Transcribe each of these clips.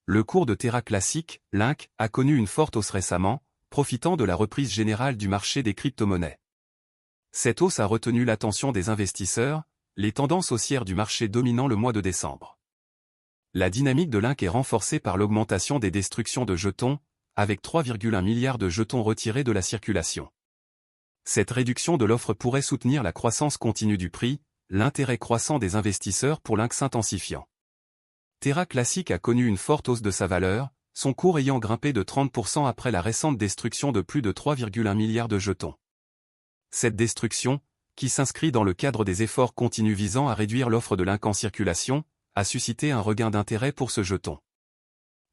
le cours de Terra Classic, Link, a connu une forte hausse récemment, profitant de la reprise générale du marché des crypto-monnaies. Cette hausse a retenu l'attention des investisseurs, les tendances haussières du marché dominant le mois de décembre. La dynamique de Link est renforcée par l'augmentation des destructions de jetons, avec 3,1 milliards de jetons retirés de la circulation. Cette réduction de l'offre pourrait soutenir la croissance continue du prix, l'intérêt croissant des investisseurs pour Link s'intensifiant. Terra Classic a connu une forte hausse de sa valeur, son cours ayant grimpé de 30% après la récente destruction de plus de 3,1 milliards de jetons. Cette destruction, qui s'inscrit dans le cadre des efforts continus visant à réduire l'offre de Link en circulation, a suscité un regain d'intérêt pour ce jeton.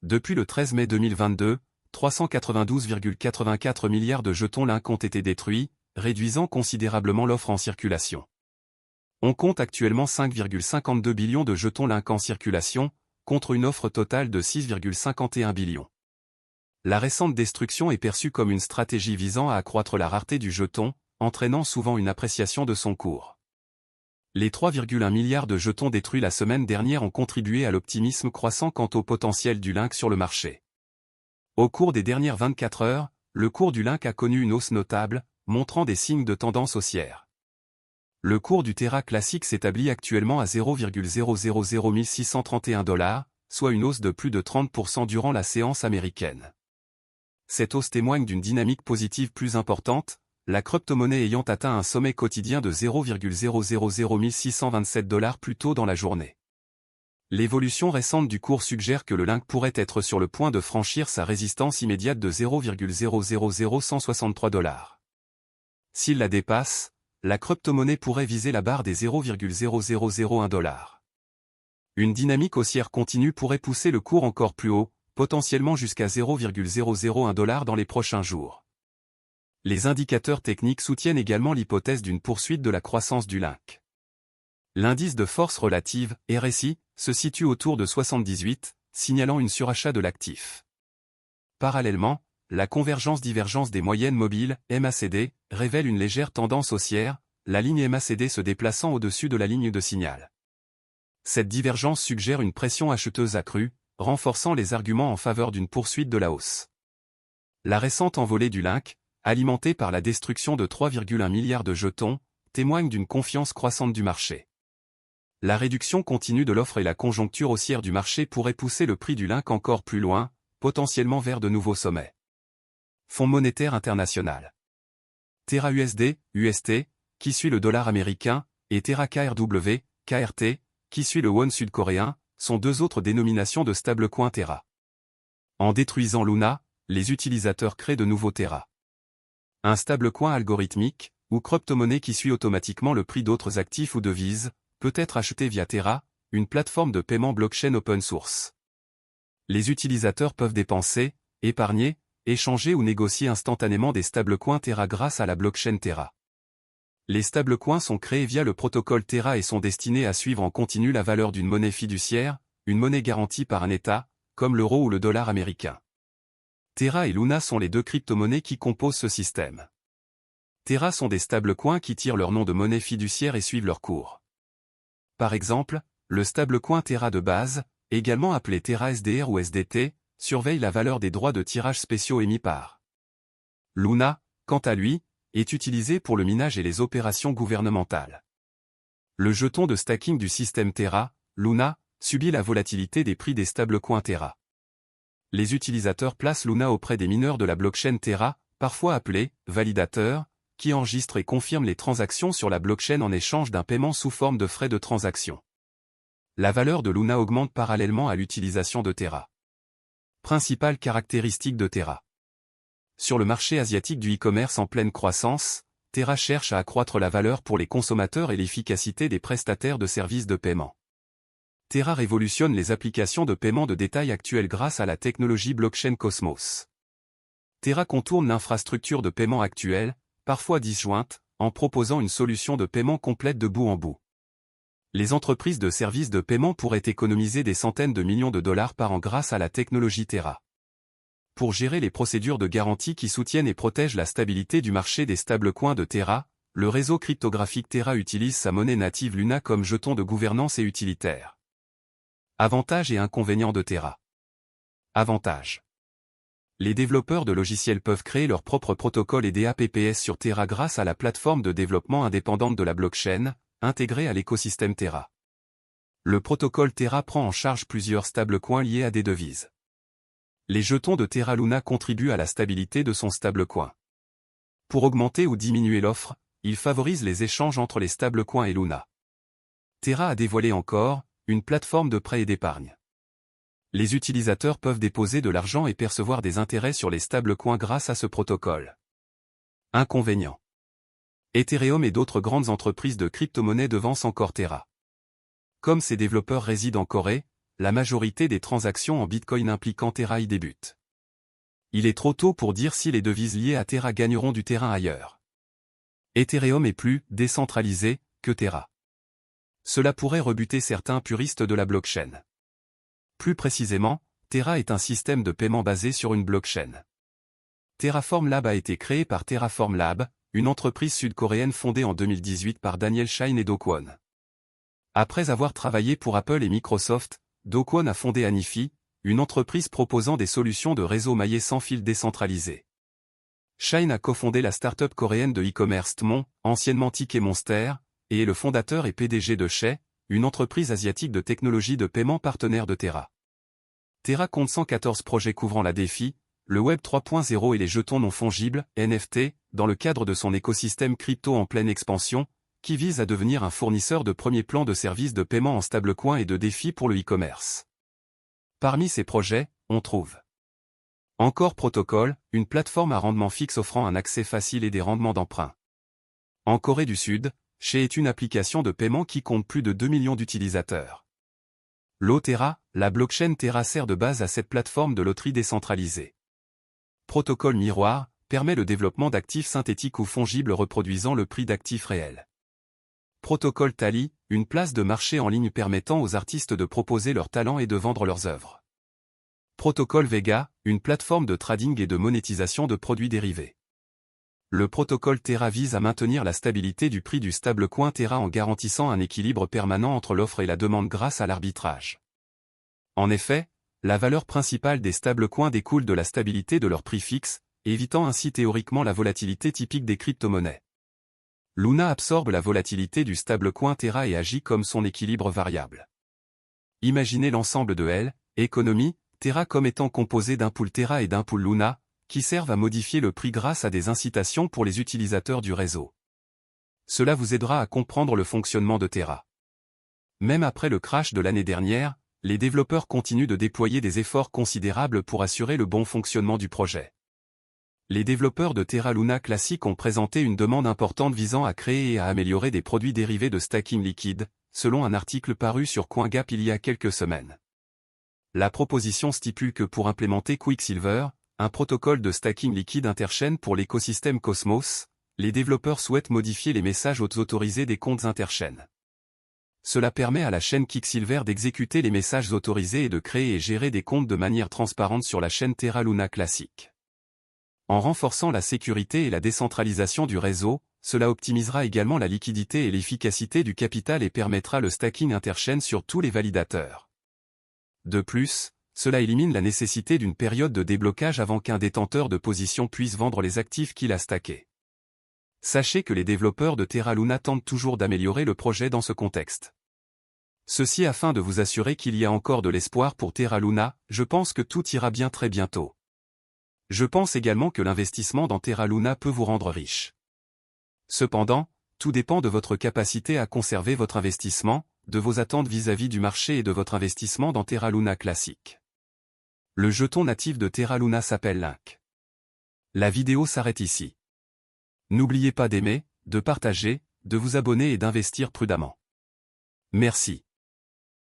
Depuis le 13 mai 2022, 392,84 milliards de jetons Link ont été détruits, réduisant considérablement l'offre en circulation. On compte actuellement 5,52 billions de jetons Link en circulation, contre une offre totale de 6,51 billions. La récente destruction est perçue comme une stratégie visant à accroître la rareté du jeton, entraînant souvent une appréciation de son cours. Les 3,1 milliards de jetons détruits la semaine dernière ont contribué à l'optimisme croissant quant au potentiel du Link sur le marché. Au cours des dernières 24 heures, le cours du Link a connu une hausse notable, montrant des signes de tendance haussière. Le cours du Terra Classic s'établit actuellement à 0,000631 $, soit une hausse de plus de 30% durant la séance américaine. Cette hausse témoigne d'une dynamique positive plus importante, la crypto-monnaie ayant atteint un sommet quotidien de 0,000627 $ plus tôt dans la journée. L'évolution récente du cours suggère que le Link pourrait être sur le point de franchir sa résistance immédiate de 0,000163 $. S'il la dépasse, la crypto-monnaie pourrait viser la barre des 0,0001 $. Une dynamique haussière continue pourrait pousser le cours encore plus haut, potentiellement jusqu'à 0,001 $ dans les prochains jours. Les indicateurs techniques soutiennent également l'hypothèse d'une poursuite de la croissance du Link. L'indice de force relative, RSI, se situe autour de 78, signalant une surachat de l'actif. Parallèlement, la convergence-divergence des moyennes mobiles, MACD, révèle une légère tendance haussière, la ligne MACD se déplaçant au-dessus de la ligne de signal. Cette divergence suggère une pression acheteuse accrue, renforçant les arguments en faveur d'une poursuite de la hausse. La récente envolée du Link, alimentée par la destruction de 3,1 milliards de jetons, témoigne d'une confiance croissante du marché. La réduction continue de l'offre et la conjoncture haussière du marché pourraient pousser le prix du Link encore plus loin, potentiellement vers de nouveaux sommets. Fonds monétaire international. Terra USD, UST, qui suit le dollar américain, et Terra KRW, KRT, qui suit le won sud-coréen, sont deux autres dénominations de stablecoin Terra. En détruisant Luna, les utilisateurs créent de nouveaux Terra. Un stablecoin algorithmique, ou crypto-monnaie qui suit automatiquement le prix d'autres actifs ou devises, peut être acheté via Terra, une plateforme de paiement blockchain open source. Les utilisateurs peuvent dépenser, épargner, échanger ou négocier instantanément des stablecoins Terra grâce à la blockchain Terra. Les stablecoins sont créés via le protocole Terra et sont destinés à suivre en continu la valeur d'une monnaie fiduciaire, une monnaie garantie par un État, comme l'euro ou le dollar américain. Terra et Luna sont les deux crypto-monnaies qui composent ce système. Terra sont des stablecoins qui tirent leur nom de monnaie fiduciaire et suivent leur cours. Par exemple, le stablecoin Terra de base, également appelé Terra SDR ou SDT, surveille la valeur des droits de tirage spéciaux émis par Luna, quant à lui, est utilisé pour le minage et les opérations gouvernementales. Le jeton de stacking du système Terra, Luna, subit la volatilité des prix des stablecoins Terra. Les utilisateurs placent Luna auprès des mineurs de la blockchain Terra, parfois appelés validateurs, qui enregistrent et confirment les transactions sur la blockchain en échange d'un paiement sous forme de frais de transaction. La valeur de Luna augmente parallèlement à l'utilisation de Terra. Principale caractéristique de Terra. Sur le marché asiatique du e-commerce en pleine croissance, Terra cherche à accroître la valeur pour les consommateurs et l'efficacité des prestataires de services de paiement. Terra révolutionne les applications de paiement de détail actuelles grâce à la technologie blockchain Cosmos. Terra contourne l'infrastructure de paiement actuelle, parfois disjointe, en proposant une solution de paiement complète de bout en bout. Les entreprises de services de paiement pourraient économiser des centaines de millions de dollars par an grâce à la technologie Terra. Pour gérer les procédures de garantie qui soutiennent et protègent la stabilité du marché des stablecoins de Terra, le réseau cryptographique Terra utilise sa monnaie native Luna comme jeton de gouvernance et utilitaire. Avantages et inconvénients de Terra. Avantages. Les développeurs de logiciels peuvent créer leur propre protocole et DApps sur Terra grâce à la plateforme de développement indépendante de la blockchain, intégrée à l'écosystème Terra. Le protocole Terra prend en charge plusieurs stablecoins liés à des devises. Les jetons de Terra Luna contribuent à la stabilité de son stablecoin. Pour augmenter ou diminuer l'offre, il favorise les échanges entre les stablecoins et Luna. Terra a dévoilé encore une plateforme de prêt et d'épargne. Les utilisateurs peuvent déposer de l'argent et percevoir des intérêts sur les stablecoins grâce à ce protocole. Inconvénients. Ethereum et d'autres grandes entreprises de crypto-monnaies devancent encore Terra. Comme ces développeurs résident en Corée, la majorité des transactions en Bitcoin impliquant Terra y débutent. Il est trop tôt pour dire si les devises liées à Terra gagneront du terrain ailleurs. Ethereum est plus décentralisé que Terra. Cela pourrait rebuter certains puristes de la blockchain. Plus précisément, Terra est un système de paiement basé sur une blockchain. Terraform Lab a été créé par Terraform Lab, une entreprise sud-coréenne fondée en 2018 par Daniel Shine et Do Kwon. Après avoir travaillé pour Apple et Microsoft, Do Kwon a fondé Anifi, une entreprise proposant des solutions de réseau maillé sans fil décentralisé. Shine a cofondé la start-up coréenne de e-commerce Tmon, anciennement Ticket Monster, et est le fondateur et PDG de Shay, une entreprise asiatique de technologie de paiement partenaire de Terra. Terra compte 114 projets couvrant la DeFi, le Web 3.0 et les jetons non fongibles, NFT, dans le cadre de son écosystème crypto en pleine expansion, qui vise à devenir un fournisseur de premier plan de services de paiement en stablecoin et de défis pour le e-commerce. Parmi ces projets, on trouve Encore Protocol, une plateforme à rendement fixe offrant un accès facile et des rendements d'emprunt. En Corée du Sud, Shay est une application de paiement qui compte plus de 2 millions d'utilisateurs. Terra, la blockchain Terra sert de base à cette plateforme de loterie décentralisée. Protocole Miroir, permet le développement d'actifs synthétiques ou fongibles reproduisant le prix d'actifs réels. Protocole Tally, une place de marché en ligne permettant aux artistes de proposer leurs talents et de vendre leurs œuvres. Protocole Vega, une plateforme de trading et de monétisation de produits dérivés. Le protocole Terra vise à maintenir la stabilité du prix du stablecoin Terra en garantissant un équilibre permanent entre l'offre et la demande grâce à l'arbitrage. En effet, la valeur principale des stablecoins découle de la stabilité de leur prix fixe, évitant ainsi théoriquement la volatilité typique des crypto-monnaies. Luna absorbe la volatilité du stablecoin Terra et agit comme son équilibre variable. Imaginez l'ensemble de L, économie, Terra comme étant composé d'un pool Terra et d'un pool Luna, qui servent à modifier le prix grâce à des incitations pour les utilisateurs du réseau. Cela vous aidera à comprendre le fonctionnement de Terra. Même après le crash de l'année dernière, les développeurs continuent de déployer des efforts considérables pour assurer le bon fonctionnement du projet. Les développeurs de Terra Luna Classic ont présenté une demande importante visant à créer et à améliorer des produits dérivés de stacking liquide, selon un article paru sur CoinGap il y a quelques semaines. La proposition stipule que pour implémenter Quicksilver, un protocole de stacking liquide interchain pour l'écosystème Cosmos, les développeurs souhaitent modifier les messages autorisés des comptes interchaînes. Cela permet à la chaîne Quicksilver d'exécuter les messages autorisés et de créer et gérer des comptes de manière transparente sur la chaîne Terra Luna Classic. En renforçant la sécurité et la décentralisation du réseau, cela optimisera également la liquidité et l'efficacité du capital et permettra le stacking interchain sur tous les validateurs. De plus, cela élimine la nécessité d'une période de déblocage avant qu'un détenteur de position puisse vendre les actifs qu'il a stackés. Sachez que les développeurs de Terra Luna tentent toujours d'améliorer le projet dans ce contexte. Ceci afin de vous assurer qu'il y a encore de l'espoir pour Terra Luna, je pense que tout ira bien très bientôt. Je pense également que l'investissement dans Terra Luna peut vous rendre riche. Cependant, tout dépend de votre capacité à conserver votre investissement, de vos attentes vis-à-vis du marché et de votre investissement dans Terra Luna Classic. Le jeton natif de Terra Luna s'appelle Link. La vidéo s'arrête ici. N'oubliez pas d'aimer, de partager, de vous abonner et d'investir prudemment. Merci.